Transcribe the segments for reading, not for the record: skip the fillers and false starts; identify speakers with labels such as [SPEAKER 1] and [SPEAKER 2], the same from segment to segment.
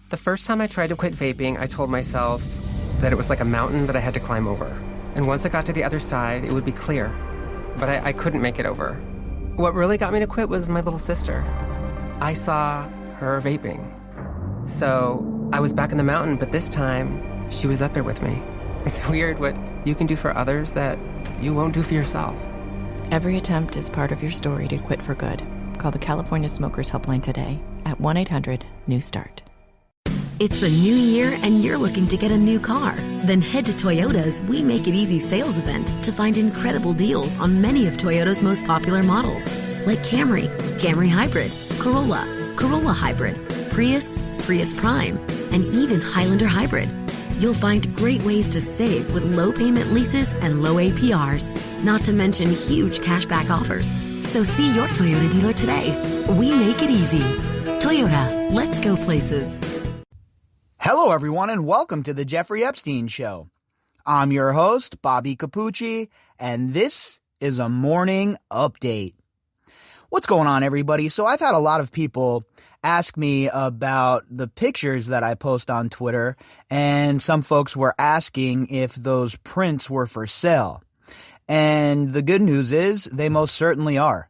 [SPEAKER 1] The first time I tried to quit vaping, I told myself that it was like a mountain that I had to climb over. And once I got to the other side, it would be clear. But I couldn't make it over. What really got me to quit was my little sister. I saw her vaping. So I was back in the mountain, but this time, she was up there with me. It's weird what you can do for others that you won't do for yourself.
[SPEAKER 2] Every attempt is part of your story to quit for good. Call the California Smokers Helpline today at 1-800-NEW-START.
[SPEAKER 3] It's the new year and you're looking to get a new car. Then head to Toyota's We Make It Easy sales event to find incredible deals on many of Toyota's most popular models, like Camry, Camry Hybrid, Corolla, Corolla Hybrid, Prius, Prius Prime, and even Highlander Hybrid. You'll find great ways to save with low payment leases and low APRs, not to mention huge cashback offers. So see your Toyota dealer today. We make it easy. Toyota, let's go places.
[SPEAKER 4] Hello, everyone, and welcome to the Jeffrey Epstein Show. I'm your host, Bobbycapucci, and this is a morning update. What's going on, everybody? So I've had a lot of people ask me about the pictures that I post on Twitter, and some folks were asking if those prints were for sale. And the good news is they most certainly are.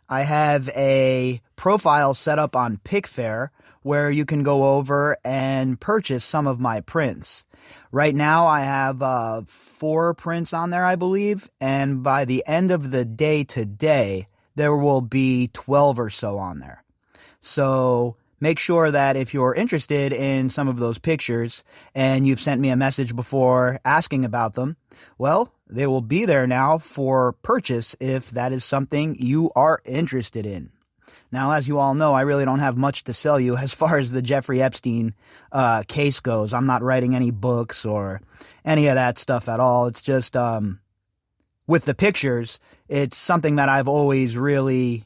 [SPEAKER 4] I have a profile set up on Pickfair where you can go over and purchase some of my prints. Right now I have 4 prints on there, I believe, and by the end of the day today, there will be 12 or so on there. So make sure that if you're interested in some of those pictures and you've sent me a message before asking about them, well, they will be there now for purchase if that is something you are interested in. Now, as you all know, I really don't have much to sell you as far as the Jeffrey Epstein case goes. I'm not writing any books or any of that stuff at all. It's just with the pictures, it's something that I've always really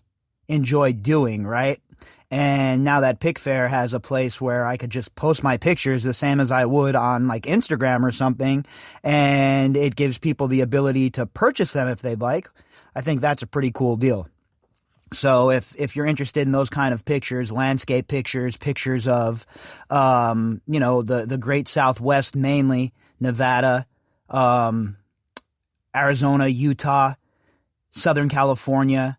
[SPEAKER 4] enjoyed doing, right? And now that Pickfair has a place where I could just post my pictures the same as I would on like Instagram or something, and it gives people the ability to purchase them if they'd like, I think that's a pretty cool deal. So if you're interested in those kind of pictures, landscape pictures, pictures of, the great Southwest, mainly Nevada, Arizona, Utah, Southern California,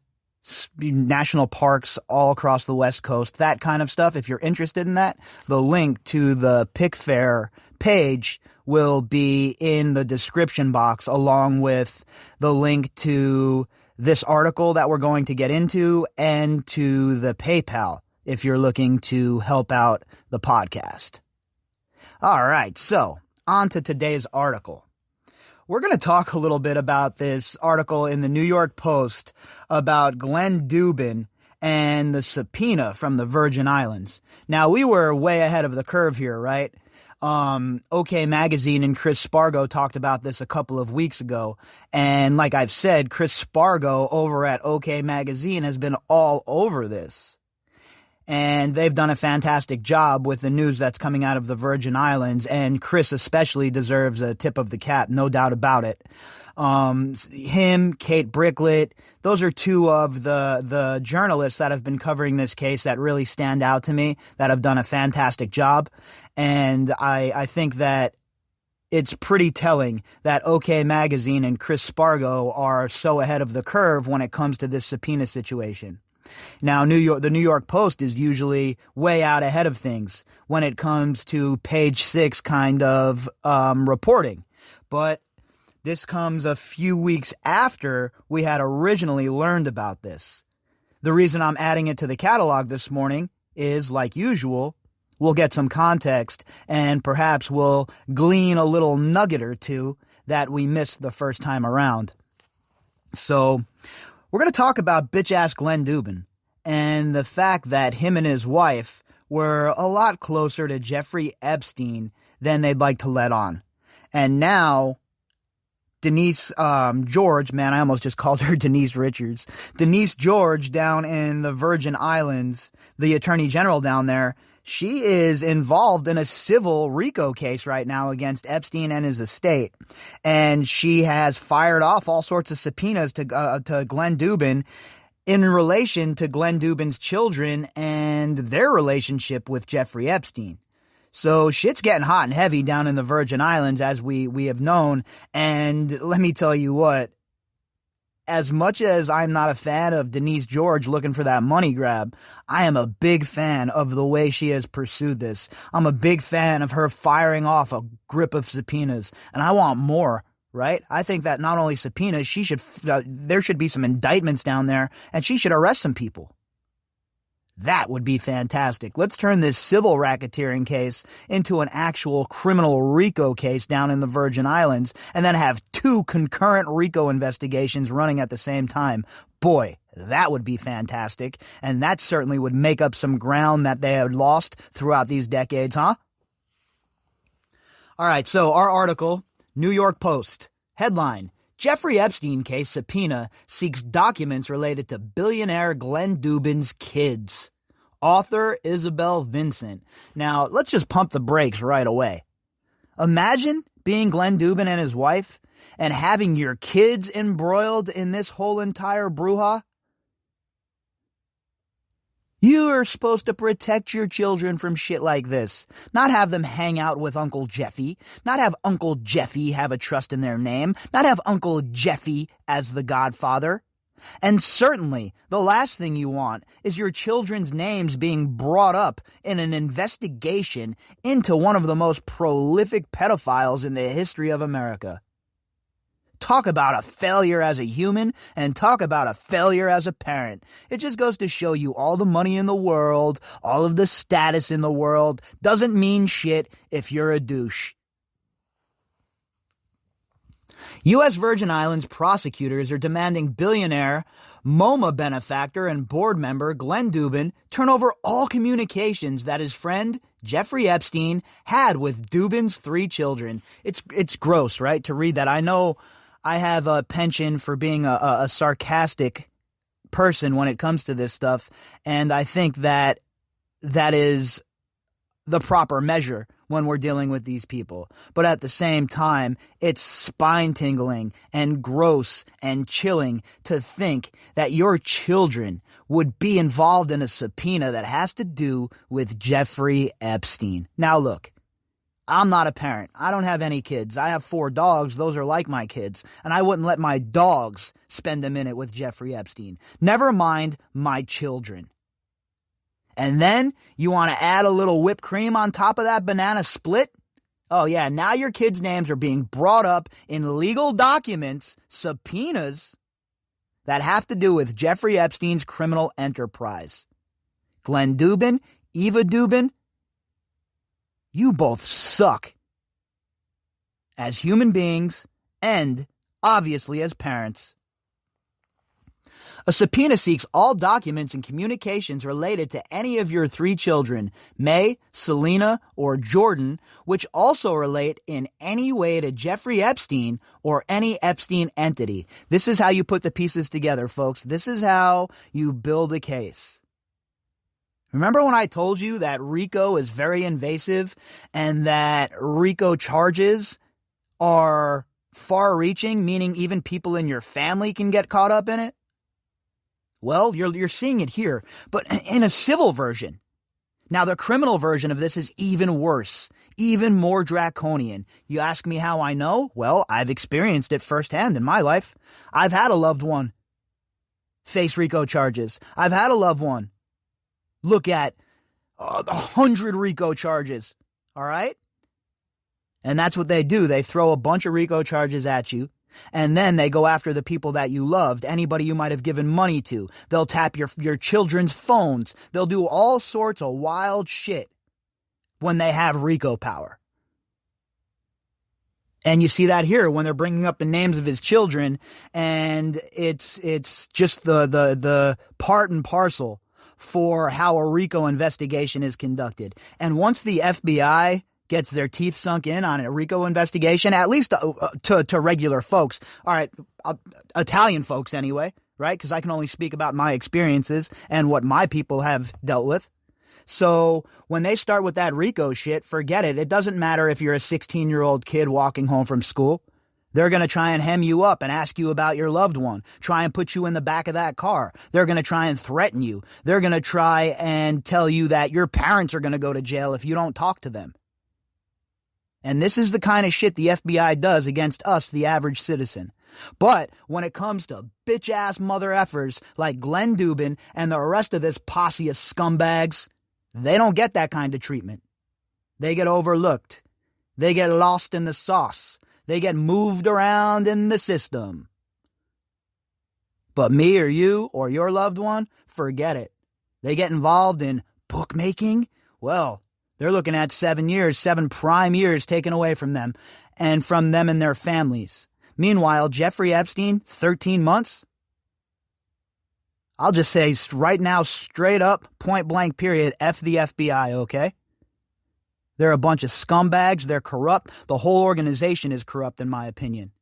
[SPEAKER 4] national parks all across the West Coast, that kind of stuff. If you're interested in that, the link to the Pickfair page will be in the description box, along with the link to this article that we're going to get into and to the PayPal if you're looking to help out the podcast. All right, so on to today's article. We're going to talk a little bit about this article in the New York Post about Glenn Dubin and the subpoena from the Virgin Islands. Now, we were way ahead of the curve here, right? OK Magazine and Chris Spargo talked about this a couple of weeks ago. And like I've said, Chris Spargo over at OK Magazine has been all over this. And they've done a fantastic job with the news that's coming out of the Virgin Islands. And Chris especially deserves a tip of the cap, no doubt about it. Him, Kate Bricklet, those are two of the journalists that have been covering this case that really stand out to me, that have done a fantastic job. And I think that it's pretty telling that OK Magazine and Chris Spargo are so ahead of the curve when it comes to this subpoena situation. Now, the New York Post is usually way out ahead of things when it comes to page 6 kind of reporting. But this comes a few weeks after we had originally learned about this. The reason I'm adding it to the catalog this morning is, like usual, we'll get some context and perhaps we'll glean a little nugget or two that we missed the first time around. So we're going to talk about bitch-ass Glenn Dubin and the fact that him and his wife were a lot closer to Jeffrey Epstein than they'd like to let on. And now Denise George, man, I almost just called her Denise Richards. Denise George down in the Virgin Islands, the attorney general down there, she is involved in a civil RICO case right now against Epstein and his estate. And she has fired off all sorts of subpoenas to Glenn Dubin in relation to Glenn Dubin's children and their relationship with Jeffrey Epstein. So shit's getting hot and heavy down in the Virgin Islands, as we have known. And let me tell you what, as much as I'm not a fan of Denise George looking for that money grab, I am a big fan of the way she has pursued this. I'm a big fan of her firing off a grip of subpoenas, and I want more, right? I think that not only subpoenas, there should be some indictments down there, and she should arrest some people. That would be fantastic. Let's turn this civil racketeering case into an actual criminal RICO case down in the Virgin Islands, and then have 2 concurrent RICO investigations running at the same time. Boy, that would be fantastic, and that certainly would make up some ground that they had lost throughout these decades, huh? All right, so our article, New York Post, headline: Jeffrey Epstein case subpoena seeks documents related to billionaire Glenn Dubin's kids. Author Isabel Vincent. Now, let's just pump the brakes right away. Imagine being Glenn Dubin and his wife and having your kids embroiled in this whole entire brouhaha. You are supposed to protect your children from shit like this. Not have them hang out with Uncle Jeffy. Not have Uncle Jeffy have a trust in their name. Not have Uncle Jeffy as the Godfather. And certainly, the last thing you want is your children's names being brought up in an investigation into one of the most prolific pedophiles in the history of America. Talk about a failure as a human, and talk about a failure as a parent. It just goes to show you all the money in the world, all of the status in the world, doesn't mean shit if you're a douche. U.S. Virgin Islands prosecutors are demanding billionaire, MoMA benefactor, and board member Glenn Dubin turn over all communications that his friend Jeffrey Epstein had with Dubin's 3 children. It's gross, right, to read that. I know I have a penchant for being a sarcastic person when it comes to this stuff, and I think that is the proper measure when we're dealing with these people. But at the same time, it's spine-tingling and gross and chilling to think that your children would be involved in a subpoena that has to do with Jeffrey Epstein. Now look, I'm not a parent. I don't have any kids. I have 4 dogs. Those are like my kids. And I wouldn't let my dogs spend a minute with Jeffrey Epstein. Never mind my children. And then you want to add a little whipped cream on top of that banana split? Oh yeah, now your kids' names are being brought up in legal documents, subpoenas, that have to do with Jeffrey Epstein's criminal enterprise. Glenn Dubin, Eva Dubin, you both suck as human beings and, obviously, as parents. A subpoena seeks all documents and communications related to any of your 3 children, May, Selena, or Jordan, which also relate in any way to Jeffrey Epstein or any Epstein entity. This is how you put the pieces together, folks. This is how you build a case. Remember when I told you that RICO is very invasive and that RICO charges are far-reaching, meaning even people in your family can get caught up in it? Well, you're seeing it here, but in a civil version. Now, the criminal version of this is even worse, even more draconian. You ask me how I know? Well, I've experienced it firsthand in my life. I've had a loved one face RICO charges. I've had a loved one look at 100 RICO charges, all right? And that's what they do. They throw a bunch of RICO charges at you. And then they go after the people that you loved, anybody you might have given money to. They'll tap your children's phones. They'll do all sorts of wild shit when they have RICO power. And you see that here when they're bringing up the names of his children, and it's just the part and parcel for how a RICO investigation is conducted. And once the FBI gets their teeth sunk in on a RICO investigation, at least to regular folks. All right, Italian folks anyway, right? Because I can only speak about my experiences and what my people have dealt with. So when they start with that RICO shit, forget it. It doesn't matter if you're a 16-year-old kid walking home from school. They're going to try and hem you up and ask you about your loved one, try and put you in the back of that car. They're going to try and threaten you. They're going to try and tell you that your parents are going to go to jail if you don't talk to them. And this is the kind of shit the FBI does against us, the average citizen. But when it comes to bitch-ass mother effers like Glenn Dubin and the rest of this posse of scumbags, they don't get that kind of treatment. They get overlooked. They get lost in the sauce. They get moved around in the system. But me or you or your loved one, forget it. They get involved in bookmaking? Well, they're looking at 7 years, 7 prime years taken away from them and from them and their families. Meanwhile, Jeffrey Epstein, 13 months? I'll just say right now, straight up, point blank period, F the FBI, okay? They're a bunch of scumbags. They're corrupt. The whole organization is corrupt, in my opinion.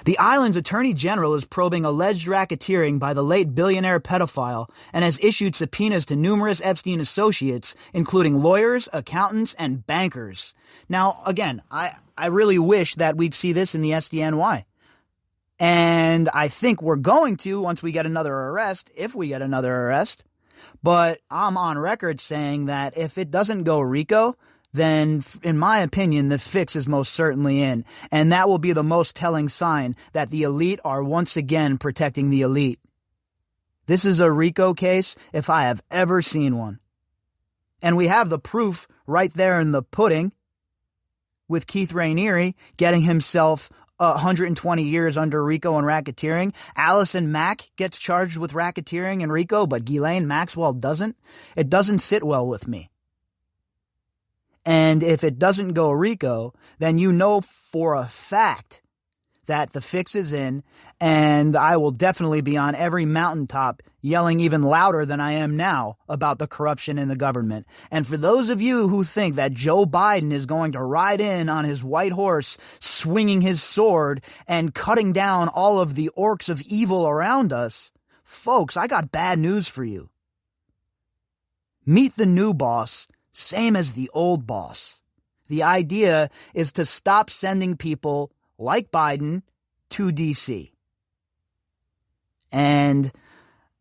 [SPEAKER 4] The island's attorney general is probing alleged racketeering by the late billionaire pedophile and has issued subpoenas to numerous Epstein associates, including lawyers, accountants, and bankers. Now, again, I really wish that we'd see this in the SDNY. And I think we're going to once we get another arrest, if we get another arrest. But I'm on record saying that if it doesn't go RICO, then, in my opinion, the fix is most certainly in. And that will be the most telling sign that the elite are once again protecting the elite. This is a RICO case if I have ever seen one. And we have the proof right there in the pudding with Keith Raniere getting himself 120 years under RICO and racketeering. Allison Mack gets charged with racketeering and RICO, but Ghislaine Maxwell doesn't. It doesn't sit well with me. And if it doesn't go RICO, then you know for a fact that the fix is in, and I will definitely be on every mountaintop yelling even louder than I am now about the corruption in the government. And for those of you who think that Joe Biden is going to ride in on his white horse, swinging his sword and cutting down all of the orcs of evil around us, folks, I got bad news for you. Meet the new boss, same as the old boss. The idea is to stop sending people like Biden to D.C. And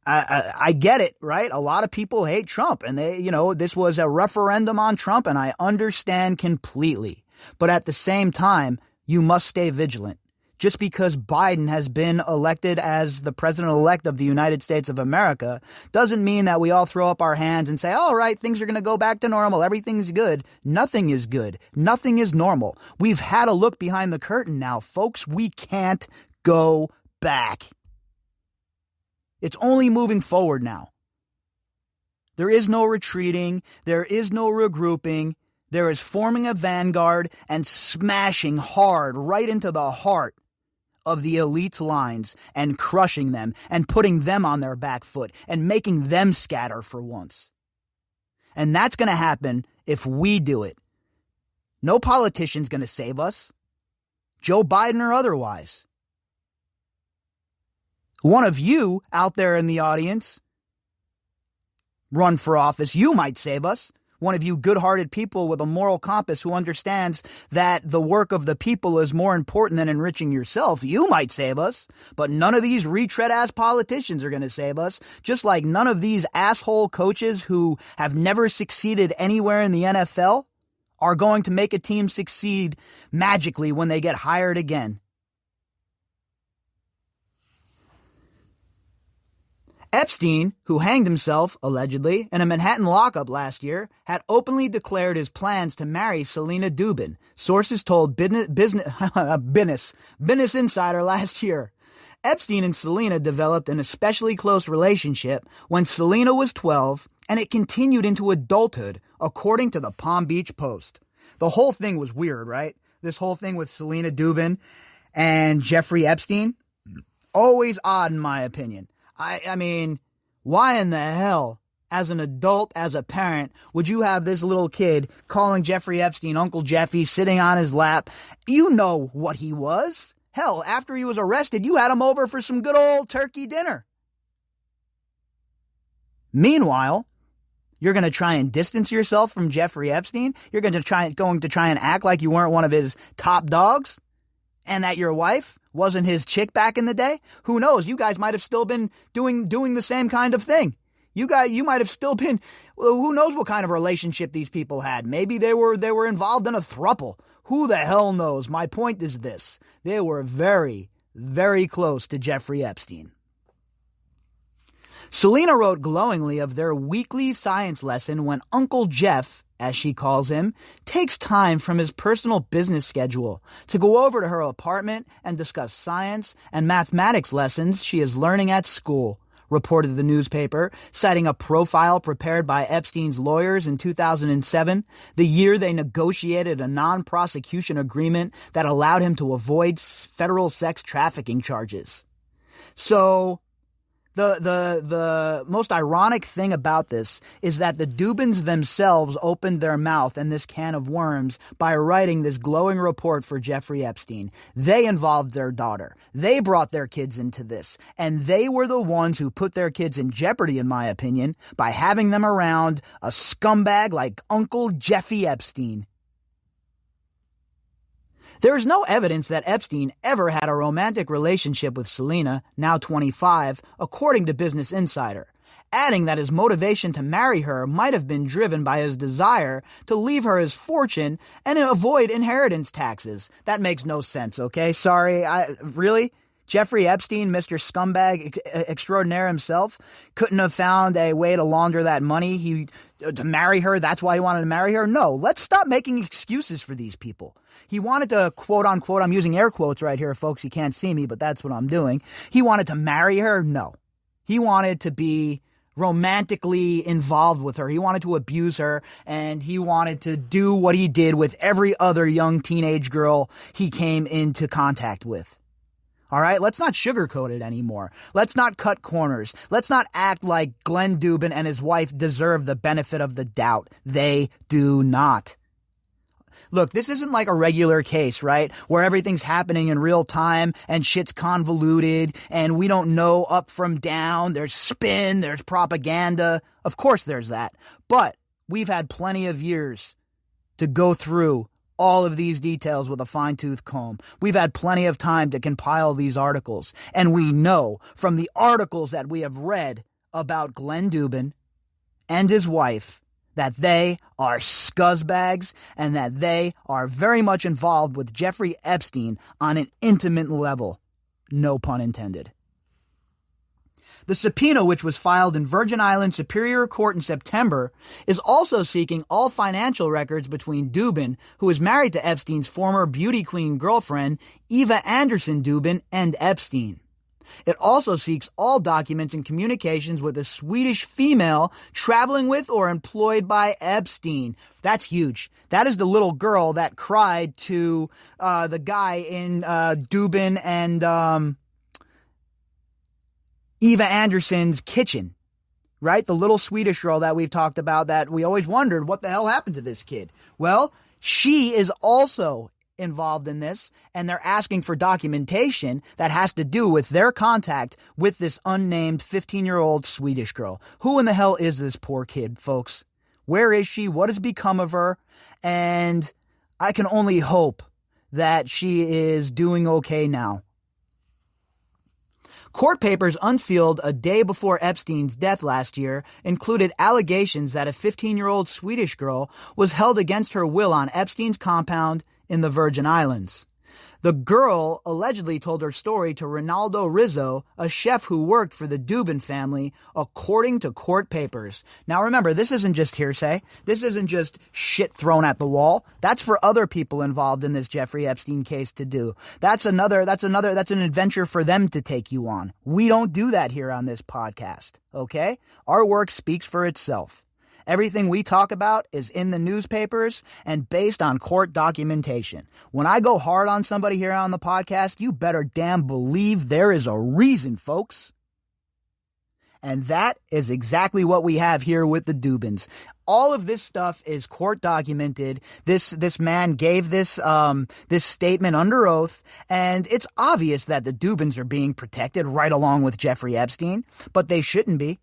[SPEAKER 4] I get it, right? A lot of people hate Trump, and this was a referendum on Trump, and I understand completely. But at the same time, you must stay vigilant. Just because Biden has been elected as the president-elect of the United States of America doesn't mean that we all throw up our hands and say, all right, things are going to go back to normal. Everything's good. Nothing is good. Nothing is normal. We've had a look behind the curtain now, folks. We can't go back. It's only moving forward now. There is no retreating. There is no regrouping. There is forming a vanguard and smashing hard right into the heart of the elite's lines and crushing them and putting them on their back foot and making them scatter for once. And that's going to happen if we do it. No politician's going to save us, Joe Biden or otherwise. One of you out there in the audience, run for office, you might save us. One of you good-hearted people with a moral compass who understands that the work of the people is more important than enriching yourself, you might save us. But none of these retread-ass politicians are going to save us, just like none of these asshole coaches who have never succeeded anywhere in the NFL are going to make a team succeed magically when they get hired again. Epstein, who hanged himself, allegedly, in a Manhattan lockup last year, had openly declared his plans to marry Selena Dubin, sources told Business Insider last year. Epstein and Selena developed an especially close relationship when Selena was 12, and it continued into adulthood, according to the Palm Beach Post. The whole thing was weird, right? This whole thing with Selena Dubin and Jeffrey Epstein, always odd in my opinion. I mean, why in the hell, as an adult, as a parent, would you have this little kid calling Jeffrey Epstein Uncle Jeffy, sitting on his lap? You know what he was. Hell, after he was arrested, you had him over for some good old turkey dinner. Meanwhile, you're going to try and distance yourself from Jeffrey Epstein? You're going to try and act like you weren't one of his top dogs? And that your wife wasn't his chick back in the day? Who knows? You guys might have still been doing the same kind of thing. You might have still been, well, who knows what kind of relationship these people had. Maybe they were involved in a throuple. Who the hell knows? My point is this. They were very, very close to Jeffrey Epstein. Selena wrote glowingly of their weekly science lesson when Uncle Jeff, as she calls him, takes time from his personal business schedule to go over to her apartment and discuss science and mathematics lessons she is learning at school, reported the newspaper, citing a profile prepared by Epstein's lawyers in 2007, the year they negotiated a non-prosecution agreement that allowed him to avoid federal sex trafficking charges. So the most ironic thing about this is that the Dubins themselves opened their mouth in this can of worms by writing this glowing report for Jeffrey Epstein. They involved their daughter. They brought their kids into this. And they were the ones who put their kids in jeopardy, in my opinion, by having them around a scumbag like Uncle Jeffy Epstein. There is no evidence that Epstein ever had a romantic relationship with Selena, now 25, according to Business Insider, adding that his motivation to marry her might have been driven by his desire to leave her his fortune and avoid inheritance taxes. That makes no sense, okay? Sorry, really? Jeffrey Epstein, Mr. Scumbag extraordinaire himself, couldn't have found a way to launder that money to marry her. That's why he wanted to marry her? No, let's stop making excuses for these people. He wanted to, quote unquote, I'm using air quotes right here, folks. You can't see me, but that's what I'm doing. He wanted to marry her? No. He wanted to be romantically involved with her. He wanted to abuse her, and he wanted to do what he did with every other young teenage girl he came into contact with. All right, let's not sugarcoat it anymore. Let's not cut corners. Let's not act like Glenn Dubin and his wife deserve the benefit of the doubt. They do not. Look, this isn't like a regular case, right? Where everything's happening in real time and shit's convoluted and we don't know up from down. There's spin, there's propaganda. Of course there's that. But we've had plenty of years to go through all of these details with a fine-tooth comb. We've had plenty of time to compile these articles. And we know from the articles that we have read about Glenn Dubin and his wife that they are scuzzbags and that they are very much involved with Jeffrey Epstein on an intimate level. No pun intended. The subpoena, which was filed in Virgin Islands Superior Court in September, is also seeking all financial records between Dubin, who is married to Epstein's former beauty queen girlfriend, Eva Anderson Dubin, and Epstein. It also seeks all documents and communications with a Swedish female traveling with or employed by Epstein. That's huge. That is the little girl that cried to the guy in Dubin and Eva Anderson's kitchen, right? The little Swedish girl that we've talked about that we always wondered what the hell happened to this kid. Well, she is also involved in this, and they're asking for documentation that has to do with their contact with this unnamed 15-year-old Swedish girl. Who in the hell is this poor kid, folks? Where is she? What has become of her? And I can only hope that she is doing okay now. Court papers unsealed a day before Epstein's death last year included allegations that a 15-year-old Swedish girl was held against her will on Epstein's compound in the Virgin Islands. The girl allegedly told her story to Ronaldo Rizzo, a chef who worked for the Dubin family, according to court papers. Now remember, this isn't just hearsay. This isn't just shit thrown at the wall. That's for other people involved in this Jeffrey Epstein case to do. That's an adventure for them to take you on. We don't do that here on this podcast, okay? Our work speaks for itself. Everything we talk about is in the newspapers and based on court documentation. When I go hard on somebody here on the podcast, you better damn believe there is a reason, folks. And that is exactly what we have here with the Dubins. All of this stuff is court documented. This man gave this statement under oath, and it's obvious that the Dubins are being protected right along with Jeffrey Epstein, but they shouldn't be.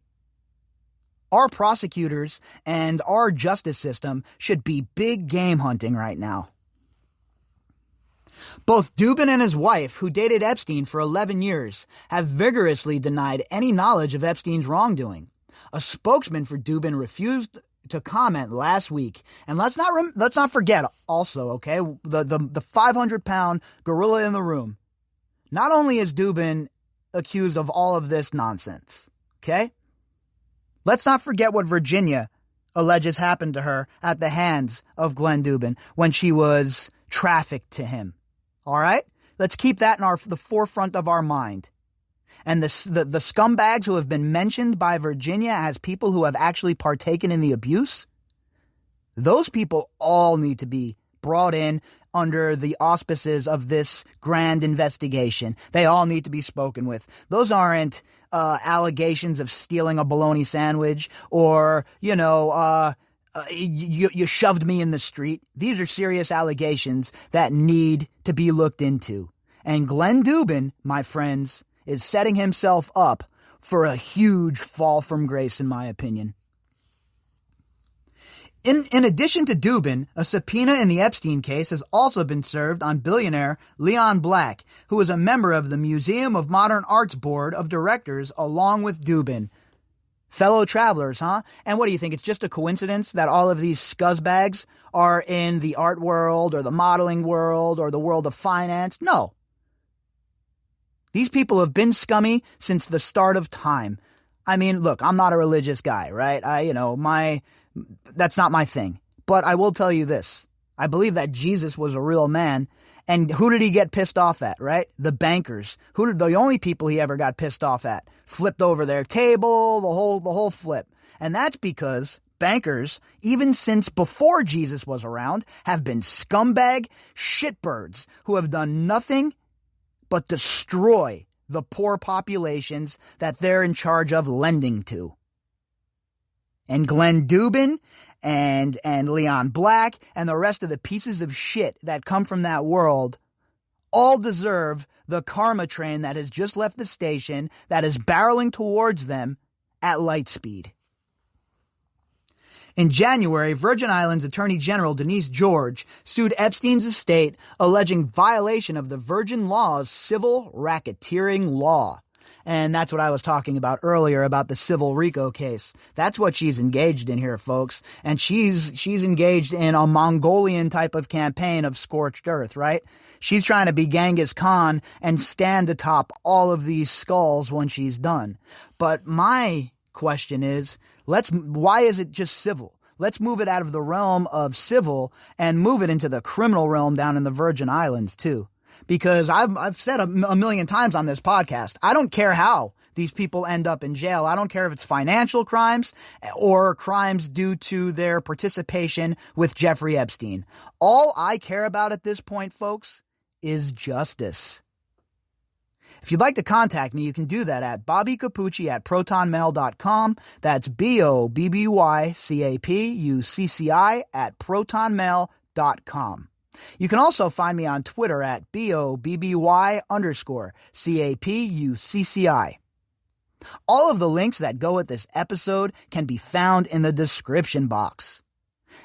[SPEAKER 4] Our prosecutors and our justice system should be big game hunting right now. Both Dubin and his wife, who dated Epstein for 11 years, have vigorously denied any knowledge of Epstein's wrongdoing. A spokesman for Dubin refused to comment last week. And let's not forget also, okay, the 500-pound gorilla in the room. Not only is Dubin accused of all of this nonsense, okay? Let's not forget what Virginia alleges happened to her at the hands of Glenn Dubin when she was trafficked to him. All right? Let's keep that in the forefront of our mind. And the scumbags who have been mentioned by Virginia as people who have actually partaken in the abuse, those people all need to be brought in under the auspices of this grand investigation. They all need to be spoken with. Those aren't allegations of stealing a bologna sandwich or, you shoved me in the street. These are serious allegations that need to be looked into. And Glenn Dubin, my friends, is setting himself up for a huge fall from grace, in my opinion. In addition to Dubin, a subpoena in the Epstein case has also been served on billionaire Leon Black, who is a member of the Museum of Modern Art's board of directors along with Dubin. Fellow travelers, huh? And what do you think? It's just a coincidence that all of these scuzzbags are in the art world or the modeling world or the world of finance? No. These people have been scummy since the start of time. I mean, look, I'm not a religious guy, right? That's not my thing. But I will tell you this. I believe that Jesus was a real man. And who did he get pissed off at, right? The bankers. The only people he ever got pissed off at? Flipped over their table, the whole flip. And that's because bankers, even since before Jesus was around, have been scumbag shitbirds who have done nothing but destroy the poor populations that they're in charge of lending to. And Glenn Dubin and Leon Black and the rest of the pieces of shit that come from that world all deserve the karma train that has just left the station, that is barreling towards them at light speed. In January, Virgin Islands Attorney General Denise George sued Epstein's estate, alleging violation of the Virgin Law's civil racketeering law. And that's what I was talking about earlier about the civil RICO case. That's what she's engaged in here, folks. And she's engaged in a Mongolian type of campaign of scorched earth, right? She's trying to be Genghis Khan and stand atop all of these skulls when she's done. But my question is, why is it just civil? Let's move it out of the realm of civil and move it into the criminal realm down in the Virgin Islands too. Because I've said a million times on this podcast, I don't care how these people end up in jail. I don't care if it's financial crimes or crimes due to their participation with Jeffrey Epstein. All I care about at this point, folks, is justice. If you'd like to contact me, you can do that at Bobbycapucci at protonmail.com. That's BOBBYCAPUCCI at protonmail.com. You can also find me on Twitter at BOBBY_CAPUCCI. All of the links that go with this episode can be found in the description box.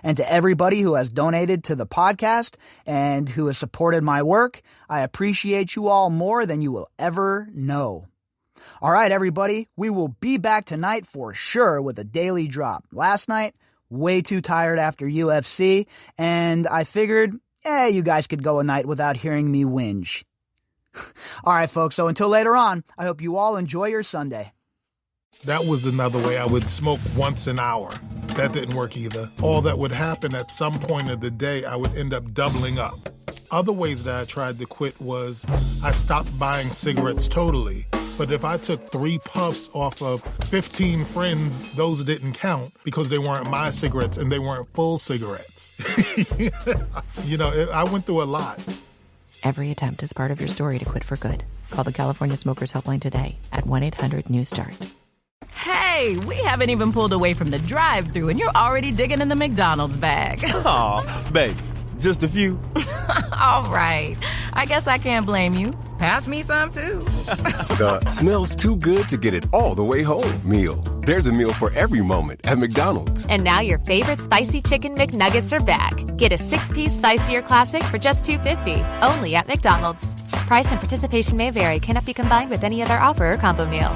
[SPEAKER 4] And to everybody who has donated to the podcast and who has supported my work, I appreciate you all more than you will ever know. All right, everybody, we will be back tonight for sure with a daily drop. Last night, way too tired after UFC, and I figured, you guys could go a night without hearing me whinge. All right, folks, so until later on, I hope you all enjoy your Sunday.
[SPEAKER 5] That was another way I would smoke once an hour. That didn't work either. All that would happen at some point of the day, I would end up doubling up. Other ways that I tried to quit was I stopped buying cigarettes totally. But if I took 3 puffs off of 15 friends, those didn't count because they weren't my cigarettes and they weren't full cigarettes. I went through a lot.
[SPEAKER 2] Every attempt is part of your story to quit for good. Call the California Smokers Helpline today at 1-800-NEW-START.
[SPEAKER 6] Hey, we haven't even pulled away from the drive-thru and you're already digging in the McDonald's bag.
[SPEAKER 7] Aw, babe, just a few.
[SPEAKER 6] All right, I guess I can't blame you. Pass me some, too.
[SPEAKER 8] The smells too good to get it all the way home meal. There's a meal for every moment at McDonald's.
[SPEAKER 9] And now your favorite spicy chicken McNuggets are back. Get a 6-piece spicier classic for just $2.50, only at McDonald's. Price and participation may vary. Cannot be combined with any other offer or combo meal.